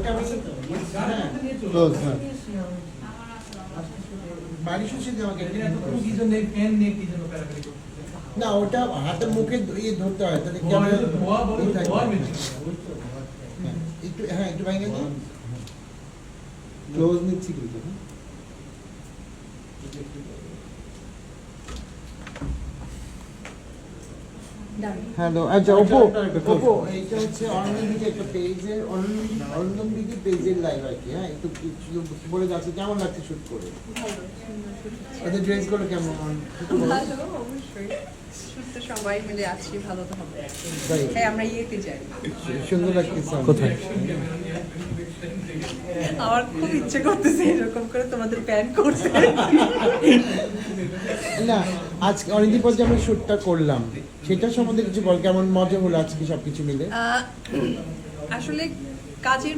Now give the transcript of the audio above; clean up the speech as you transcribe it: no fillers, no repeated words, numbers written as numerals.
আমি ক্লোজ হ্যাঁ বাড়ি সুশি দিয়ে আমাকে না ওটা হাতের মুখে ইয়ে ধরতে হয় তাহলে ক্যামেরা একটু হ্যাঁ একটু ভেঙে দিন ক্লোজ নিচ্ছি কিন্তু হ্যালো আচ্ছা ওপো এইটা হচ্ছে অনলাইন একটা পেজের অনলাইন দিকে পেজের লাইভ আর কি হ্যাঁ একটু বলে যাচ্ছে কেমন লাগছে শুট করে ওদের ড্রেস গুলো কেমন ভালো অবশ্যই শুট তো সবাই মিলে আছি ভালো তো হবে হ্যাঁ আমরা ইয়েতে যাই সুন্দর লাগছে কোথায় আমার খুব ইচ্ছে করতেছে এরকম করে তোমাদের প্ল্যান করতে না আজকে অনেকদিন পর যে আমরা শুটটা করলাম সেটা সম্বন্ধে কিছু বল কেমন মজা হলো আজকে সবকিছু মিলে আসলে কাজের